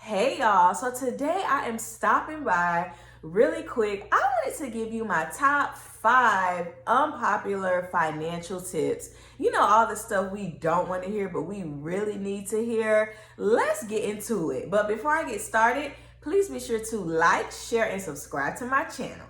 Hey y'all, so today I am stopping by really quick. I wanted to give you my top 5 unpopular financial tips. You know, all the stuff we don't want to hear, but we really need to hear. Let's get into it. But before I get started, please be sure to like, share, and subscribe to my channel.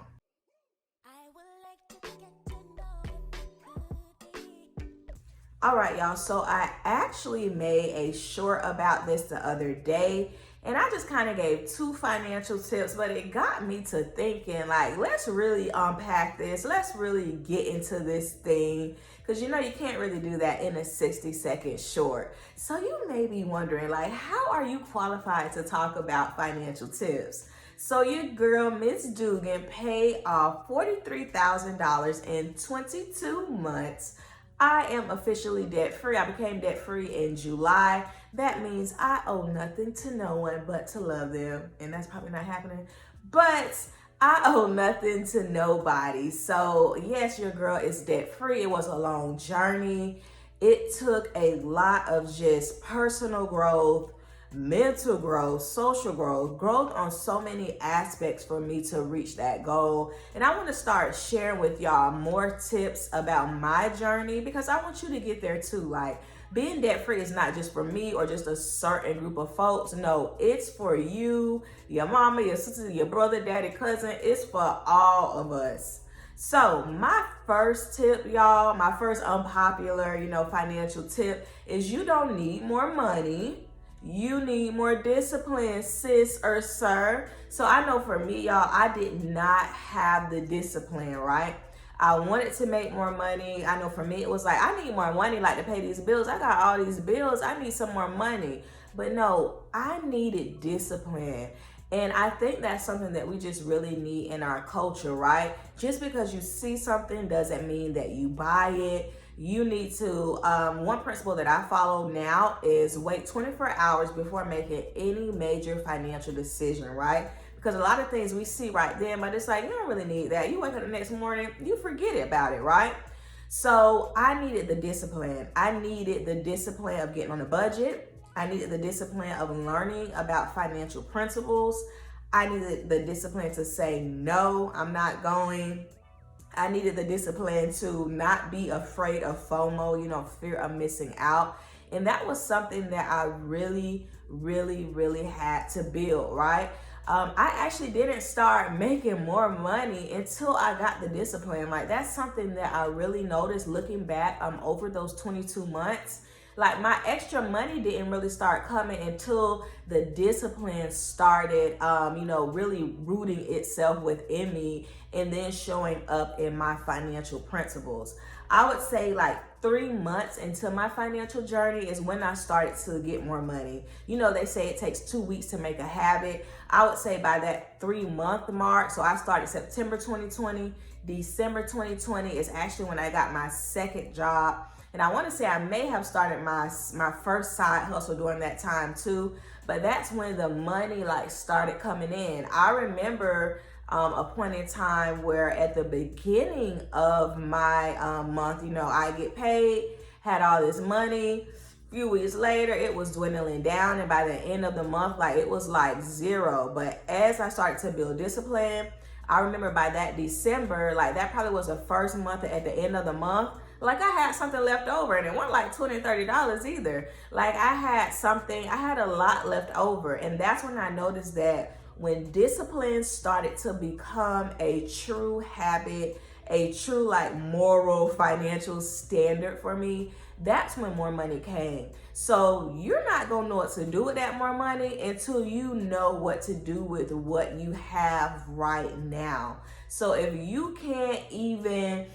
All right, y'all. So I actually made a short about this the other day, and I just kind of gave 2 financial tips, but it got me to thinking, like, let's really unpack this. Let's really get into this thing, because you know you can't really do that in a 60-second short. So you may be wondering, like, how are you qualified to talk about financial tips? So your girl, Miss Dugan, paid off $43,000 in 22 months. I am officially debt-free. I became debt-free in July. That means I owe nothing to no one but to love them. And that's probably not happening. But I owe nothing to nobody. So yes, your girl is debt-free. It was a long journey. It took a lot of just personal growth, mental growth, social growth on so many aspects for me to reach that goal. And I want to start sharing with y'all more tips about my journey, because I want you to get there too. Like, being debt free is not just for me or just a certain group of folks. No, it's for you, your mama, your sister, your brother, daddy, cousin. It's for all of us. So my first tip, y'all, my first unpopular, financial tip is you don't need more money. You need more discipline, sis or sir. So I know for me, y'all, I did not have the discipline, right? I wanted to make more money. I know for me, it was like, I need more money, like to pay these bills. I got all these bills. I need some more money. But no, I needed discipline. And I think that's something that we just really need in our culture, right? Just because you see something doesn't mean that you buy it. You need to, one principle that I follow now is wait 24 hours before making any major financial decision, right? Because a lot of things we see right then, but it's like, you don't really need that. You wake up the next morning, you forget about it, right? So I needed the discipline. I needed the discipline of getting on a budget. I needed the discipline of learning about financial principles. I needed the discipline to say, no, I'm not going. I needed the discipline to not be afraid of FOMO, fear of missing out. And that was something that I really, really, really had to build, right? I actually didn't start making more money until I got the discipline. Like, that's something that I really noticed looking back over those 22 months. Like, my extra money didn't really start coming until the discipline started, really rooting itself within me and then showing up in my financial principles. I would say like 3 months into my financial journey is when I started to get more money. They say it takes 2 weeks to make a habit. I would say by that 3-month mark, so I started September 2020, December 2020 is actually when I got my second job. And I want to say I may have started my first side hustle during that time too, but that's when the money started coming in. I remember a point in time where at the beginning of my month, I get paid, had all this money. A few weeks later, it was dwindling down, and by the end of the month, it was like zero. But as I started to build discipline, I remember by that December, that probably was the first month at the end of the month, I had something left over, and it wasn't like $20, $30 either. I had a lot left over. And that's when I noticed that when discipline started to become a true habit, a true moral financial standard for me, that's when more money came. So you're not gonna know what to do with that more money until you know what to do with what you have right now. So if you can't even,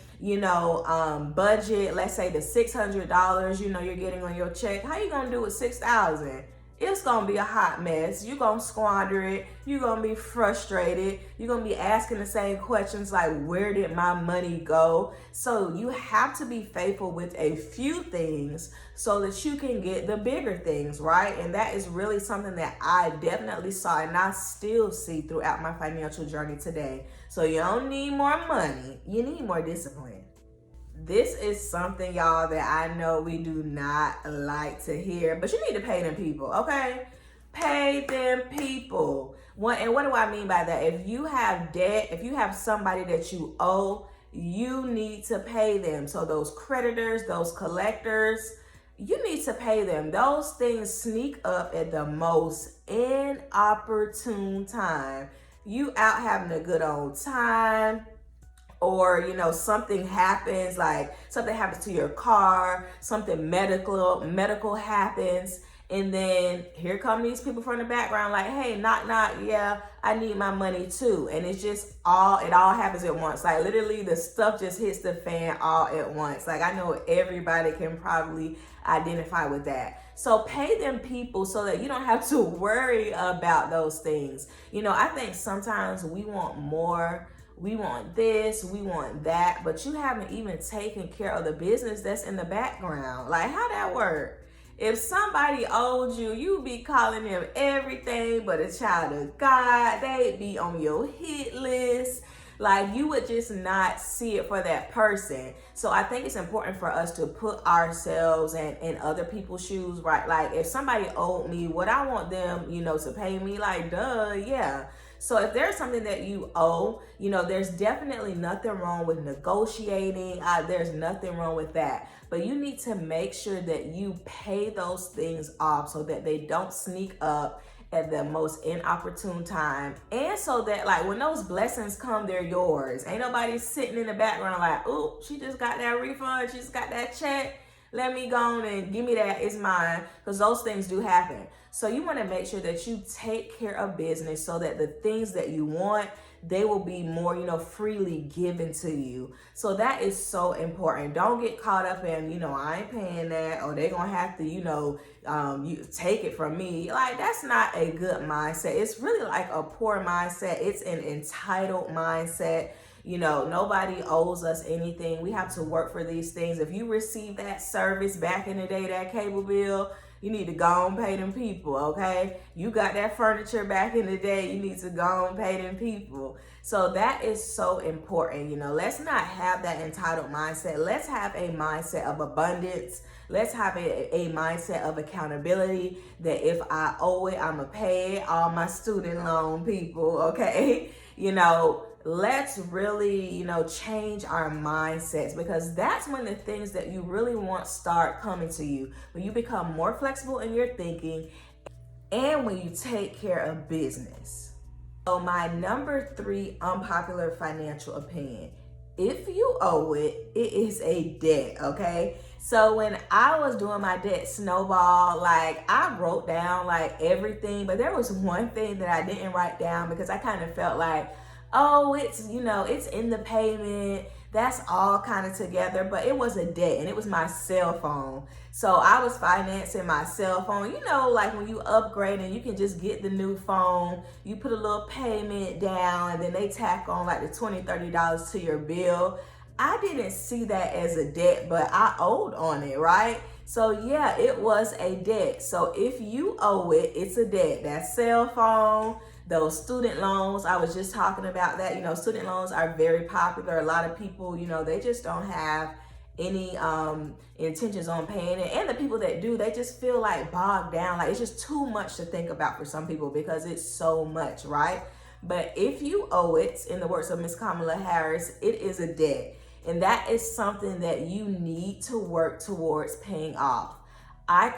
budget, let's say the $600, you're getting on your check, how you gonna do with $6,000? It's gonna be a hot mess. You're gonna squander it. You're gonna be frustrated. You're gonna be asking the same questions like, where did my money go? So you have to be faithful with a few things so that you can get the bigger things, right? And that is really something that I definitely saw and I still see throughout my financial journey today. So you don't need more money. You need more discipline. This is something, y'all, that I know we do not like to hear, but you need to pay them people, okay? Pay them people. And what do I mean by that? If you have debt, if you have somebody that you owe, you need to pay them. So those creditors, those collectors, you need to pay them. Those things sneak up at the most inopportune time. You out having a good old time, or something happens, like something happens to your car, something medical happens, and then here come these people from the background like, hey, knock knock, yeah, I need my money too. And it's just it all happens at once. Like literally the stuff just hits the fan all at once. Like I know everybody can probably identify with that. So pay them people so that you don't have to worry about those things. I think sometimes we want more. We want this, we want that, but you haven't even taken care of the business that's in the background. Like, how that work? If somebody owed you, you be calling them everything but a child of God. They'd be on your hit list. Like, you would just not see it for that person. So I think it's important for us to put ourselves in other people's shoes, right? Like, if somebody owed me, would I want them, to pay me? Like, duh, yeah. So if there's something that you owe, there's definitely nothing wrong with negotiating. There's nothing wrong with that. But you need to make sure that you pay those things off so that they don't sneak up at the most inopportune time. And so that like when those blessings come, they're yours. Ain't nobody sitting in the background like, oh, she just got that refund. She just got that check. Let me go on and give me that, it's mine. Because those things do happen. So you want to make sure that you take care of business so that the things that you want, they will be more, freely given to you. So that is so important. Don't get caught up in, I ain't paying that, or they're going to have to, you take it from me. Like, that's not a good mindset. It's really like a poor mindset. It's an entitled mindset. Nobody owes us anything. We have to work for these things. If you receive that service back in the day, that cable bill, you need to go and pay them people, okay? You got that furniture back in the day, you need to go and pay them people. So that is so important, Let's not have that entitled mindset. Let's have a mindset of abundance. Let's have a mindset of accountability, that if I owe it, I'm going to pay it. All my student loan people, okay? Let's really, change our mindsets, because that's when the things that you really want start coming to you. When you become more flexible in your thinking and when you take care of business. So my number 3 unpopular financial opinion: if you owe it, it is a debt, okay? So when I was doing my debt snowball, like I wrote down like everything, but there was one thing that I didn't write down because I kind of felt like, oh, it's, it's in the payment. That's all kind of together, but it was a debt, and it was my cell phone. So I was financing my cell phone. Like when you upgrade and you can just get the new phone, you put a little payment down and then they tack on like the $20, $30 to your bill. I didn't see that as a debt, but I owed on it, right? So yeah, it was a debt. So if you owe it, it's a debt. That cell phone, those student loans, I was just talking about that. Student loans are very popular. A lot of people, they just don't have any intentions on paying it. And the people that do, they just feel like bogged down. Like it's just too much to think about for some people because it's so much, right? But if you owe it, in the words of Miss Kamala Harris, it is a debt. And that is something that you need to work towards paying off. I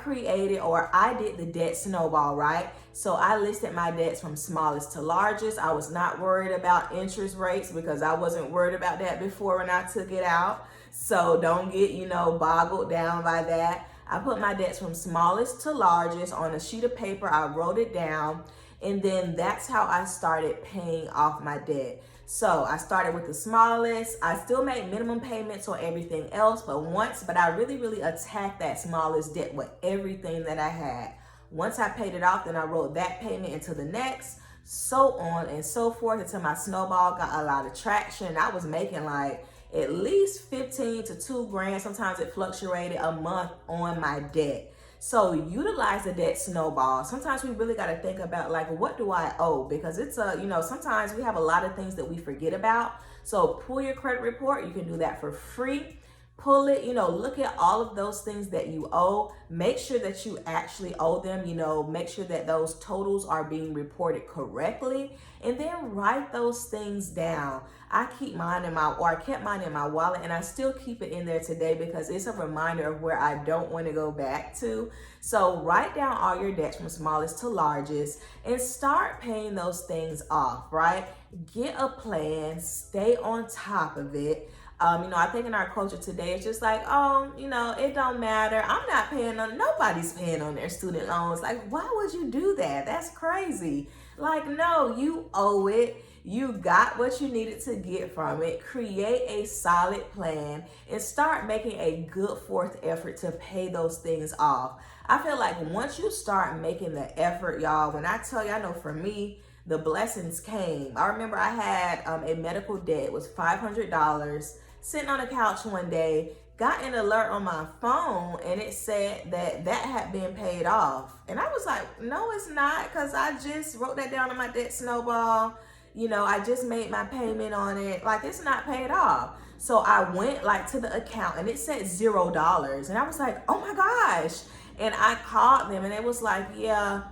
did the debt snowball, right? So I listed my debts from smallest to largest. I was not worried about interest rates because I wasn't worried about that before when I took it out. So don't get, boggled down by that. I put my debts from smallest to largest on a sheet of paper. I wrote it down. And then that's how I started paying off my debt. So I started with the smallest. I still made minimum payments on everything else, but I really, really attacked that smallest debt with everything that I had. Once I paid it off, then I wrote that payment into the next, so on and so forth, until my snowball got a lot of traction. I was making like at least 15 to 2 grand. Sometimes it fluctuated a month on my debt. So utilize the debt snowball. Sometimes we really got to think about like, what do I owe? Because it's sometimes we have a lot of things that we forget about. So pull your credit report. You can do that for free. Pull it, look at all of those things that you owe. Make sure that you actually owe them, make sure that those totals are being reported correctly, and then write those things down. I keep mine I kept mine in my wallet, and I still keep it in there today because it's a reminder of where I don't want to go back to. So write down all your debts from smallest to largest and start paying those things off, right? Get a plan, stay on top of it. I think in our culture today, it's just like, it don't matter. I'm not paying on, nobody's paying on their student loans. Like, why would you do that? That's crazy. Like, no, you owe it. You got what you needed to get from it. Create a solid plan and start making a good fourth effort to pay those things off. I feel like once you start making the effort, y'all, when I tell you, I know for me, the blessings came. I remember I had a medical debt. It was $500. Sitting on the couch one day, got an alert on my phone, and it said that had been paid off. And I was like, no, it's not, because I just wrote that down on my debt snowball. I just made my payment on it. Like, it's not paid off. So I went to the account, and it said $0. And I was like, oh my gosh. And I called them, and it was like, yeah,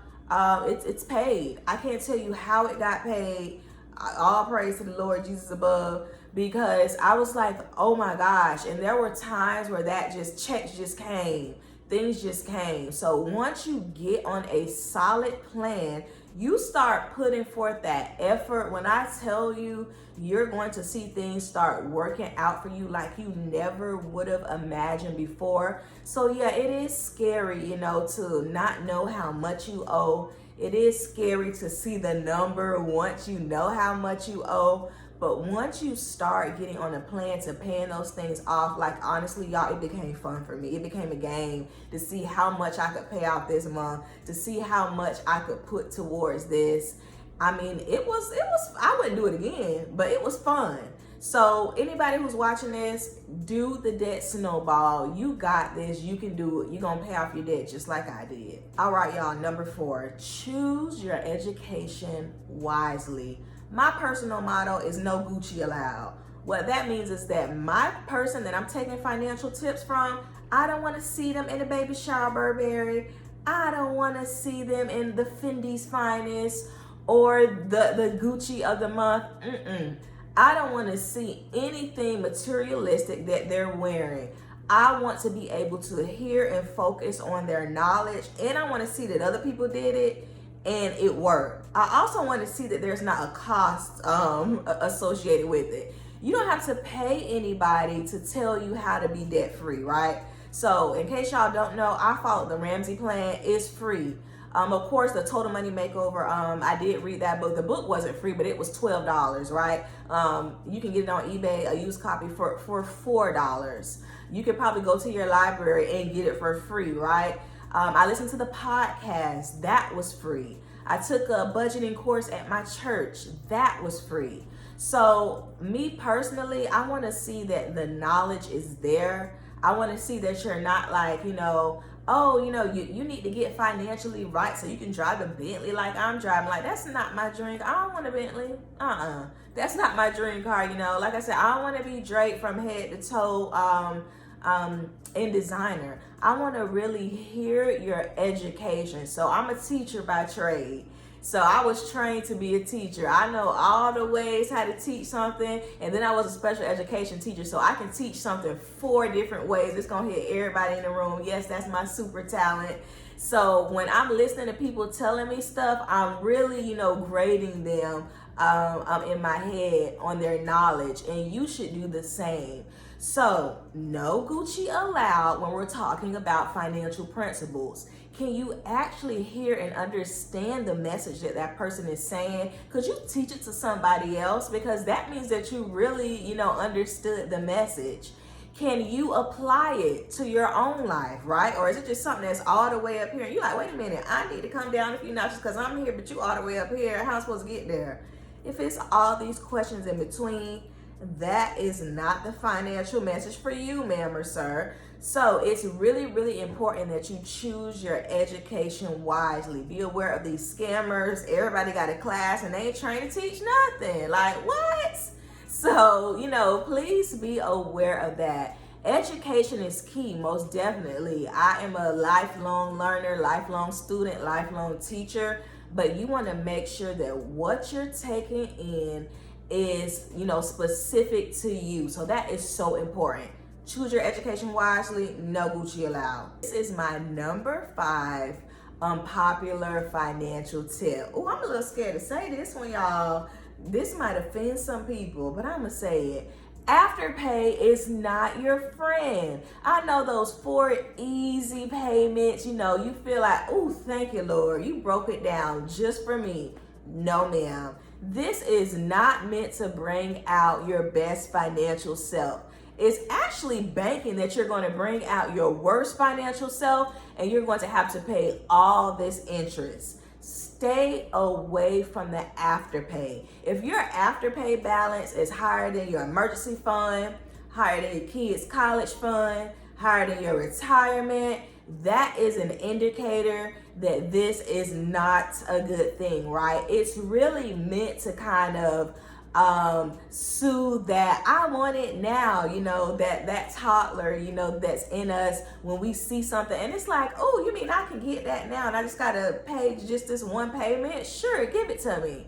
it's paid. I can't tell you how it got paid. All praise to the Lord Jesus above, because I was like, oh my gosh. And there were times where checks just came, things just came. So once you get on a solid plan, you start putting forth that effort. When I tell you, you're going to see things start working out for you like you never would have imagined before. So yeah, it is scary, to not know how much you owe. It is scary to see the number once you know how much you owe. But once you start getting on a plan to paying those things off, like honestly, y'all, it became fun for me. It became a game to see how much I could pay off this month, to see how much I could put towards this. I mean, it was, I wouldn't do it again, but it was fun. So anybody who's watching this, do the debt snowball. You got this. You can do it. You're going to pay off your debt just like I did. All right, y'all. Number 4, choose your education wisely. My personal motto is no Gucci allowed. What that means is that my person that I'm taking financial tips from, I don't want to see them in the baby shower Burberry. I don't want to see them in the Fendi's finest or the Gucci of the month. I don't want to see anything materialistic that they're wearing. I want to be able to hear and focus on their knowledge, and I want to see that other people did it and it worked. I also want to see that there's not a cost associated with it. You don't have to pay anybody to tell you how to be debt free, right? So in case y'all don't know, I follow the Ramsey plan. It's free. Of course, the Total Money Makeover, I did read that book. The book wasn't free, but it was $12, right? You can get it on eBay, a used copy for $4. You could probably go to your library and get it for free, right? I listened to the podcast. That was free. I took a budgeting course at my church. That was free. So me personally, I want to see that the knowledge is there. I want to see that you're not like, you need to get financially right so you can drive a Bentley like I'm driving. Like, that's not my dream. I don't want a Bentley. That's not my dream car, Like I said, I don't want to be draped from head to toe in designer. I want to really hear your education. So I'm a teacher by trade. So I was trained to be a teacher. I know all the ways how to teach something. And then I was a special education teacher. So I can teach something 4 different ways. It's going to hit everybody in the room. Yes, that's my super talent. So when I'm listening to people telling me stuff, I'm really, grading them in my head on their knowledge. And you should do the same. So no Gucci allowed when we're talking about financial principles. Can you actually hear and understand the message that person is saying? Could you teach it to somebody else? Because that means that you really, understood the message. Can you apply it to your own life, right? Or is it just something that's all the way up here? And you're like, wait a minute, I need to come down a few notches because I'm here, but you all the way up here. How am I supposed to get there? If it's all these questions in between, that is not the financial message for you, ma'am or sir. So it's really, really important that you choose your education wisely. Be aware of these scammers. Everybody got a class and they ain't trained to teach nothing. Like, what? So, please be aware of that. Education is key, most definitely. I am a lifelong learner, lifelong student, lifelong teacher, but you want to make sure that what you're taking in is, specific to you. So that is so important. Choose your education wisely, no Gucci allowed. This is my number 5 unpopular financial tip. Oh, I'm a little scared to say this one, y'all. This might offend some people, but I'm gonna say it. Afterpay is not your friend. I know those 4 easy payments, you feel like, oh, thank you, Lord. You broke it down just for me. No, ma'am. This is not meant to bring out your best financial self. It's actually banking that you're going to bring out your worst financial self, and you're going to have to pay all this interest. Stay away from the Afterpay. If your Afterpay balance is higher than your emergency fund, higher than your kids' college fund, higher than your retirement, that is an indicator that this is not a good thing, right? It's really meant to kind of soothe that I want it now, that toddler, that's in us when we see something and it's like, oh, you mean I can get that now and I just gotta pay just this one payment? Sure, give it to me.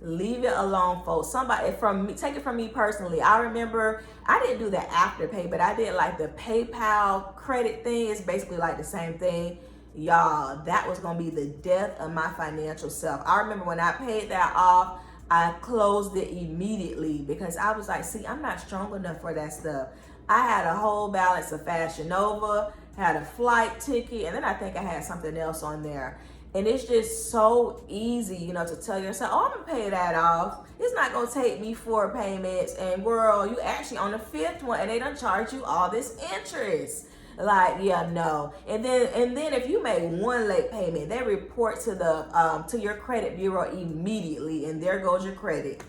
Leave it alone, folks. Take it from me personally. I remember I didn't do the Afterpay, but I did like the PayPal credit thing. It's basically like the same thing. Y'all, that was gonna be the death of my financial self. I remember when I paid that off, I closed it immediately because I was like, see, I'm not strong enough for that stuff. I had a whole balance of Fashion Nova, had a flight ticket, and then I think I had something else on there. And it's just so easy, to tell yourself, oh, I'm gonna pay that off. It's not gonna take me 4 payments, and girl, you actually on the 5th one, and they done charge you all this interest. Like, yeah, no. And then if you make 1 late payment, they report to your credit bureau immediately, and there goes your credit.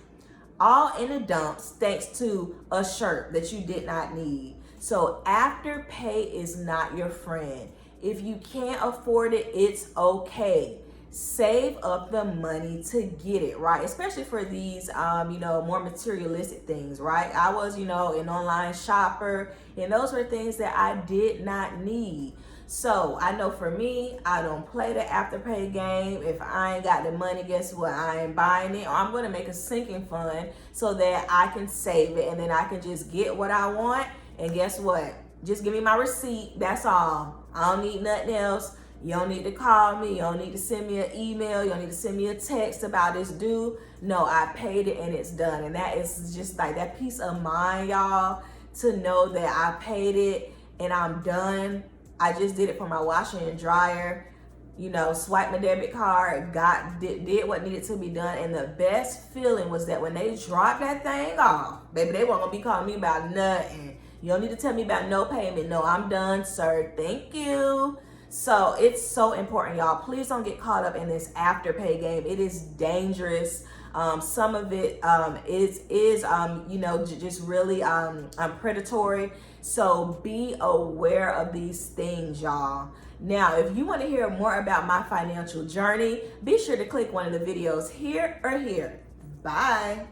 All in the dumps thanks to a shirt that you did not need. So Afterpay is not your friend. If you can't afford it, it's okay. Save up the money to get it, right? Especially for these, more materialistic things, right? I was, an online shopper, and those were things that I did not need. So I know for me, I don't play the Afterpay game. If I ain't got the money, guess what? I ain't buying it, or I'm going to make a sinking fund so that I can save it, and then I can just get what I want. And guess what? Just give me my receipt. That's all. I don't need nothing else. You don't need to call me. You don't need to send me an email. You don't need to send me a text about it's due. No, I paid it and it's done. And that is just like that peace of mind, y'all, to know that I paid it and I'm done. I just did it for my washer and dryer. Swiped my debit card, did what needed to be done. And the best feeling was that when they dropped that thing off, baby, they weren't gonna be calling me about nothing. You don't need to tell me about no payment. No, I'm done, sir. Thank you. So it's so important, y'all. Please don't get caught up in this Afterpay game. It is dangerous. Some of it is just really predatory. So be aware of these things, y'all. Now, if you want to hear more about my financial journey, be sure to click one of the videos here or here. Bye.